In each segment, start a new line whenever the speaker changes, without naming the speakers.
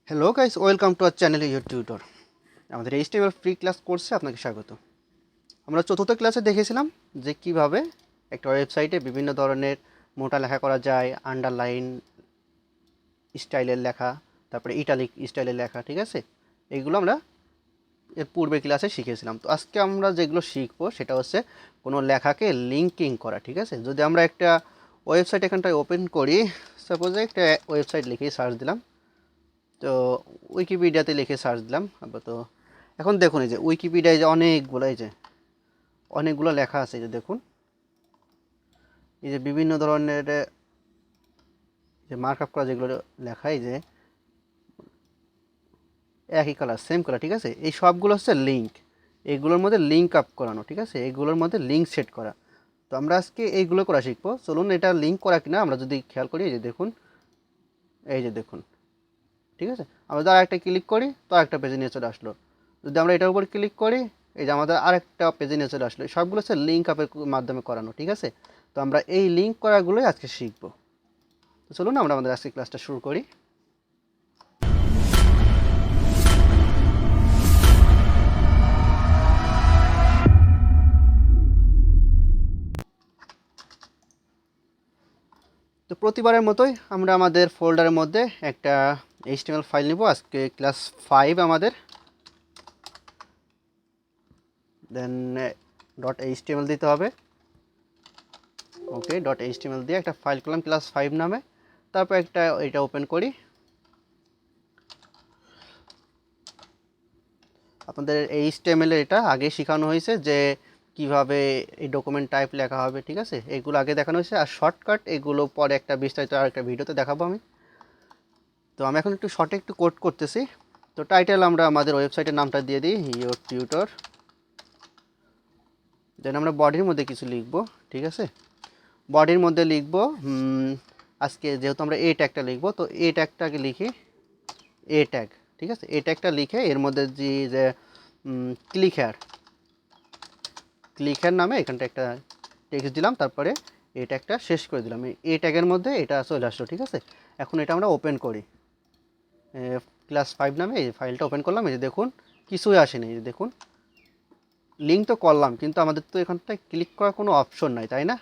Hello guys, welcome to our channel your tutor. আমাদের HTML free class কোর্সে আপনাকে স্বাগত। আমরা চতুর্থ ক্লাসে দেখেছিলাম যে কিভাবে একটা ওয়েবসাইটে বিভিন্ন ধরনের মোটা লেখা করা যায়, আন্ডারলাইন স্টাইলের লেখা, তারপরে ইটালিক স্টাইলের লেখা, ঠিক আছে? এইগুলো আমরা এর পূর্বে ক্লাসে শিখেছিলাম। তো আজকে আমরা যেগুলো শিখবো সেটা হচ্ছে কোনো লেখাকে লিঙ্কিং করা, ঠিক আছে? যদি আমরা একটা ওয়েবসাইট এখানটায় ওপেন করি, সাপোজ একটা ওয়েবসাইট লিখে সার্চ দিলাম, তো উইকিপিডিয়াতে লিখে সার্চ দিলাম তো এখন দেখুন এই যে উইকিপিডিয়ায় যে অনেকগুলো লেখা আছে, যে দেখুন এই যে বিভিন্ন ধরনের যে মার্কআপ করা যেগুলো লেখা, এই যে একই কালার, সেম কালার, ঠিক আছে? এই সবগুলো হচ্ছে লিঙ্ক, এইগুলোর মধ্যে লিঙ্ক আপ করানো, ঠিক আছে? এইগুলোর মধ্যে লিঙ্ক সেট করা। তো আমরা আজকে এইগুলো করা শিখবো। চলুন এটা লিঙ্ক করা কিনা আমরা যদি খেয়াল করি, এই যে দেখুন, এই যে দেখুন, ঠিক আছে? আমরা যদি আরেকটা ক্লিক করি তো আরেকটা পেজে নিয়ে চলে আসলো। যদি আমরা এটার উপর ক্লিক করি, এই যে আমাদের আরেকটা পেজে নিয়ে চলে আসলো। সবগুলো হচ্ছে লিঙ্ক আপের মাধ্যমে করানো, ঠিক আছে? তো আমরা এই লিঙ্ক করাগুলোই আজকে শিখবো। তো চলুন আমরা আমাদের আজকে ক্লাসটা শুরু করি। তো প্রতিবারের মতোই আমরা আমাদের ফোল্ডারের মধ্যে একটা HTML ফাইল নিব। আজকে ক্লাস 5 আমাদের, দেন .html দিতে হবে। ওকে, .html দিয়ে একটা ফাইল করলাম ক্লাস 5 নামে। তারপর এটা ওপেন করি। আপনাদের HTML এর এটা আগে শেখানো হয়েছে যে কিভাবে এই ডকুমেন্ট টাইপ লেখা হবে, ঠিক আছে? এগুলো আগে দেখানো হয়েছে, আর শর্টকাট এগুলো পরে একটা বিস্তারিত আর একটা ভিডিওতে দেখাবো আমি। তো আমি এখন একটু শর্টে একটু কোড করতেছি। তো টাইটেল আমরা আমাদের ওয়েবসাইটের নামটা দিয়ে দিই, ইয়োর টিউটর। দেন আমরা বডির মধ্যে কিছু লিখবো, ঠিক আছে? বডির মধ্যে লিখবো আজকে যেহেতু আমরা এ ট্যাগটা লিখবো, তো এ ট্যাগটাকে লিখি এ ট্যাগ, ঠিক আছে? এ ট্যাগটা লিখে এর মধ্যে যে ক্লিকের নামে এখানটা একটা টেক্সট দিলাম, তারপরে এটা একটা শেষ করে দিলাম। এই ট্যাগের মধ্যে এটা চলে আসলো, ঠিক আছে? এখন এটা আমরা ওপেন করি, ক্লাস 5 নামে এই ফাইলটা ওপেন করলাম। এই যে দেখুন, কিছুই আসেনি। এই যে দেখুন, লিঙ্ক তো করলাম কিন্তু আমাদের তো এখানটায় ক্লিক করার কোনো অপশন নাই, তাই না?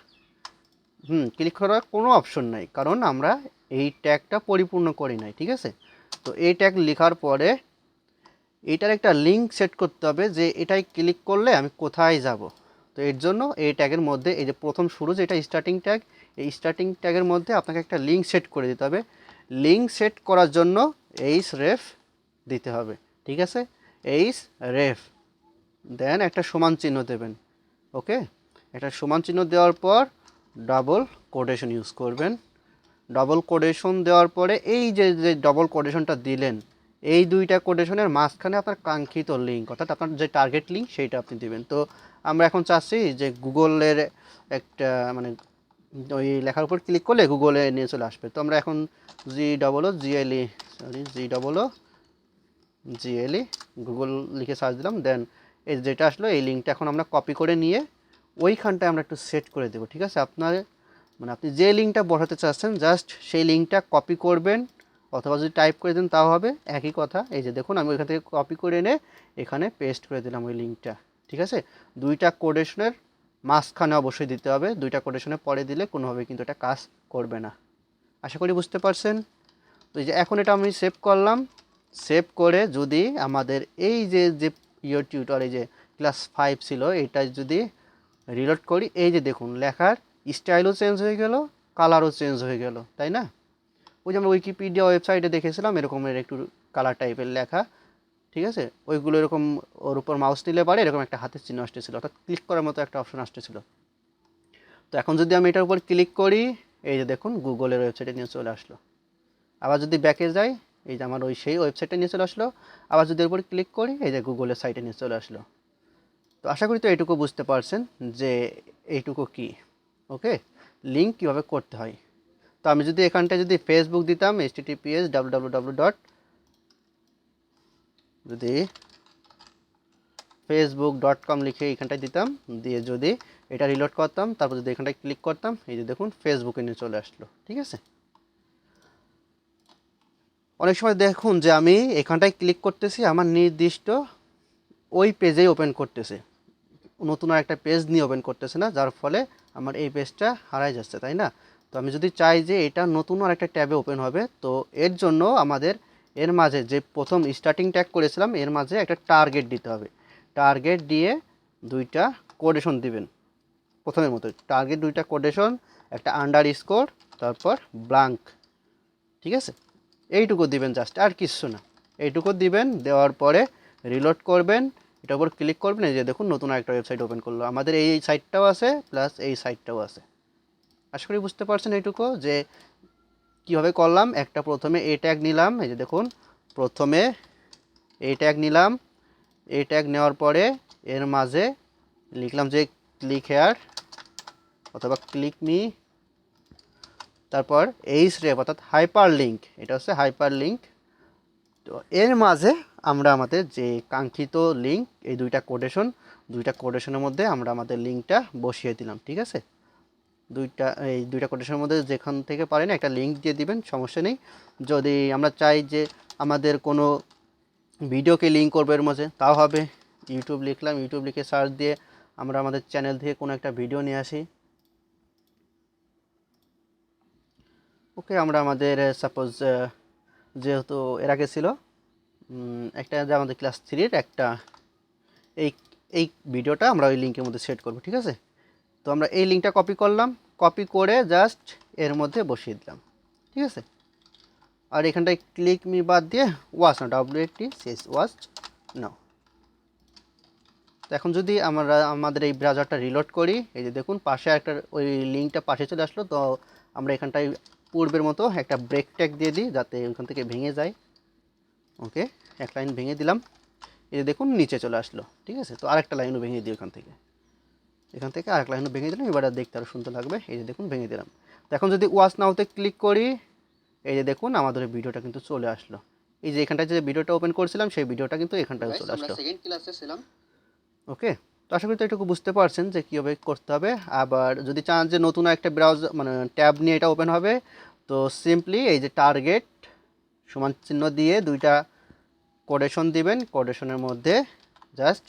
ক্লিক করার কোনো অপশন নাই, কারণ আমরা এই ট্যাগটা পরিপূর্ণ করি নাই, ঠিক আছে? তো এই ট্যাগ লেখার পরে এইটার একটা লিঙ্ক সেট করতে হবে যে এটাই ক্লিক করলে আমি কোথায় যাব। তো এর জন্য এই ট্যাগের মধ্যে এই যে প্রথম শুরু যেটা স্টার্টিং ট্যাগ, এই স্টার্টিং ট্যাগের মধ্যে আপনাকে একটা লিঙ্ক সেট করে দিতে হবে। লিঙ্ক সেট করার জন্য ref দিতে হবে, ঠিক আছে? ref, দেন একটা সমান চিহ্ন দেবেন। ওকে, একটা সমান চিহ্ন দেওয়ার পর ডাবল কোটেশন ইউজ করবেন। ডবল কোটেশন দেওয়ার পরে এই যে যে ডবল কোটেশনটা দিলেন, এই দুইটা কোটেশনের মাঝখানে আপনার কাঙ্ক্ষিত লিঙ্ক, অর্থাৎ আপনার যে টার্গেট লিঙ্ক সেইটা আপনি দিবেন। তো আমরা এখন চাচ্ছি যে গুগলের একটা মানে ওই লেখার উপর ক্লিক করলে গুগলে নিয়ে চলে আসবে। তো আমরা এখন GLE গুগল লিখে সার্চ দিলাম, দেন এই যেটা আসলো এই লিঙ্কটা এখন আমরা কপি করে নিয়ে ওইখানটায় আমরা একটু সেট করে দেবো, ঠিক আছে? আপনার মানে আপনি যে লিঙ্কটা বসাতে চাচ্ছেন জাস্ট সেই লিঙ্কটা কপি করবেন, অথবা যদি টাইপ করে দেন তাও হবে, একই কথা। এই যে দেখুন, আমি ওইখান থেকে কপি করে এনে এখানে পেস্ট করে দিলাম ওই লিঙ্কটা, ঠিক আছে? দুইটা কোটেশনের মাঝখানে অবশ্যই দিতে হবে, দুইটা কোটেশনের পরে দিলে কোনোভাবে কিন্তু এটা কাজ করবে না। আশা করি বুঝতে পারছেন। তো এই যে এখন এটা আমি সেভ করলাম। সেভ করে যদি আমাদের এই যে যে ইয়োর টিউটর এই যে ক্লাস 5 ছিল, এটা যদি রিলোড করি, এই যে দেখুন লেখার স্টাইলও চেঞ্জ হয়ে গেল, কালারও চেঞ্জ হয়ে গেল, তাই না? ওই যে আমরা উইকিপিডিয়া ওয়েবসাইটে দেখেছিলাম এরকমের একটু কালার টাইপের লেখা, ঠিক আছে? ওইগুলো এরকম ওর উপর মাউস নিলে পারে এরকম একটা হাতের চিহ্ন আসতেছিল, অর্থাৎ ক্লিক করার মতো একটা অপশন আসতেছিল। তো এখন যদি আমি এটার উপর ক্লিক করি, এই যে দেখুন গুগলের ওয়েবসাইটে নিয়ে চলে আসলো। আবার যদি ব্যাকে যাই, এই যে আমার ওই সেই ওয়েবসাইটে নিয়ে চলে আসলো। আবার যদি এর উপর ক্লিক করি, এই যে গুগলের সাইটে নিয়ে চলে আসলো। তো আশা করি তো এইটুকু বুঝতে পারছেন যে এইটুকু কি, ওকে, লিঙ্ক কীভাবে করতে হয়। তো আমি যদি এখানটায় যদি ফেসবুক দিতাম https://www. যদি facebook.com লিখে এখানটায় দিতাম, দিয়ে যদি এটা রিলোড করতাম, তারপর যদি এখানটায় ক্লিক করতাম, এই যে দেখুন ফেসবুকে নিয়ে চলে আসলো, ঠিক আছে? অনেক সময় দেখুন যে আমি এখানটায় ক্লিক করতেছি, আমার নির্দিষ্ট ওই পেজেই ওপেন করতেছে, নতুন আর একটা পেজ নিয়ে ওপেন করতেছে না, যার ফলে আমার এই পেজটা হারাই যাচ্ছে, তাই না? তো আমি যদি চাই যে এটা নতুন আর একটা ট্যাবে ওপেন হবে, তো এর জন্য আমাদের এর মাঝে যে প্রথম স্টার্টিং ট্যাগ করেছিলাম এর মাঝে একটা টার্গেট দিতে হবে। টার্গেট দিয়ে দুইটা কোটেশন দিবেন, প্রথমের মতো টার্গেট দুইটা কোটেশন, একটা আন্ডার স্কোর, তারপর ব্লাঙ্ক, ঠিক আছে? এইটুকু দিবেন জাস্ট, আর কিছু না। এইটুকু দিবেন, দেওয়ার পরে রিলোড করবেন, এটার উপর ক্লিক করবেন, এই যে দেখুন নতুন একটা ওয়েবসাইট ওপেন করলো। আমাদের এই সাইটটাও আছে প্লাস এই সাইটটাও আছে। আশা করি বুঝতে পারছেন এইটুকু যে কীভাবে করলাম। একটা প্রথমে এ ট্যাগ নিলাম, এই যে দেখুন প্রথমে এ ট্যাগ নিলাম, এ ট্যাগ নেওয়ার পরে এর মাঝে লিখলাম যে ক্লিক হেয়ার অথবা ক্লিক মি, তারপর এইচ রেপ অর্থাৎ হাইপার লিঙ্ক, এটা হচ্ছে হাইপার লিঙ্ক। তো এর মাঝে আমরা আমাদের যে কাঙ্ক্ষিত লিঙ্ক, এই দুইটা কোটেশনের মধ্যে আমরা আমাদের লিঙ্কটা বসিয়ে দিলাম, ঠিক আছে? এই দুইটা কোটেশনের মধ্যে যেখান থেকে পারেন একটা লিঙ্ক দিয়ে দিবেন, সমস্যা নেই। যদি আমরা চাই যে আমাদের কোনো ভিডিওকে লিঙ্ক করবো এর মাঝে, তাও হবে। ইউটিউব লিখলাম, ইউটিউব লিখে সার্চ দিয়ে আমরা আমাদের চ্যানেল থেকে কোনো একটা ভিডিও নিয়ে আসি। ওকে, আমরা আমাদের সাপোজ যেহেতু এর আগে ছিল একটা যে আমাদের ক্লাস 3-র একটা এই এই ভিডিওটা আমরা ওই লিঙ্কের মধ্যে সেট করব, ঠিক আছে? তো আমরা এই লিঙ্কটা কপি করলাম, কপি করে জাস্ট এর মধ্যে বসিয়ে দিলাম, ঠিক আছে? আর এখানটায় ক্লিক মি বাদ দিয়ে ওয়াচ না, WATCH ওয়াচ নাও। তো এখন যদি আমরা আমাদের এই ব্রাউজারটা রিলোড করি, এই যে দেখুন পাশে একটা ওই লিঙ্কটা পাশে চলে আসলো। তো আমরা এখানটায় পূর্বের মতো একটা ব্রেক ট্যাগ দিয়ে দিই যাতে ওইখান থেকে ভেঙে যায়। ওকে, এক লাইন ভেঙে দিলাম, এই যে দেখুন নিচে চলে আসলো, ঠিক আছে? তো আরেকটা লাইনও ভেঙে দিই এখান থেকে আরেক লাইনও ভেঙে দিলাম, এবার দেখতে আরও সুন্দর লাগবে। এই যে দেখুন ভেঙে দিলাম। তো এখন যদি ওয়াচ নাওতে ক্লিক করি, এই যে দেখুন আমাদের ভিডিওটা কিন্তু চলে আসলো। এই যে এখানটায় যে ভিডিওটা ওপেন করছিলাম সেই ভিডিওটা কিন্তু এখানটায় চলে আসলো। সেকেন্ড ক্লাসে ছিলাম। ওকে, তো আশা করি তো এটুকু বুঝতে পারছেন যে কীভাবে করতে হবে। আবার যদি চান যে নতুন একটা ব্রাউজার মানে ট্যাব নিয়ে এটা ওপেন হবে, তো সিম্পলি এই যে টার্গেট সমান চিহ্ন দিয়ে দুইটা কোটেশন দিবেন, কোটেশনের মধ্যে জাস্ট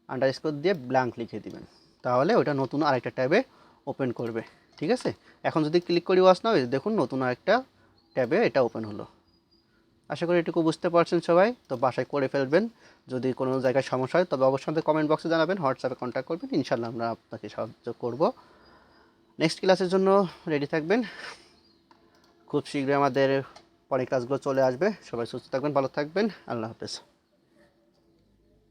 আন্ডারস্কোর দিয়ে ব্ল্যাঙ্ক লিখে দিবেন, তাহলে ওটা নতুন আরেকটা ট্যাবে ওপেন করবে, ঠিক আছে? এখন যদি ক্লিক করি ওয়াচ নাও, দেখুন নতুন আরেকটা ট্যাবে এটা ওপেন হলো। আশা করি এটুকু বুঝতে পারছেন সবাই। তো বাসায় করে ফেলবেন। যদি কোনো জায়গায় সমস্যা হয় তবে অবশ্যই আমাদের কমেন্ট বক্সে জানাবেন, হোয়াটসঅ্যাপে কন্ট্যাক্ট করবেন, ইনশাআল্লাহ আমরা আপনাকে সাহায্য করব। নেক্সট ক্লাসের জন্য রেডি থাকবেন। খুব শীঘ্রই আমাদের পরের ক্লাসগুলো চলে আসবে। সবাই সুস্থ থাকবেন, ভালো থাকবেন, আল্লাহ হাফেজ।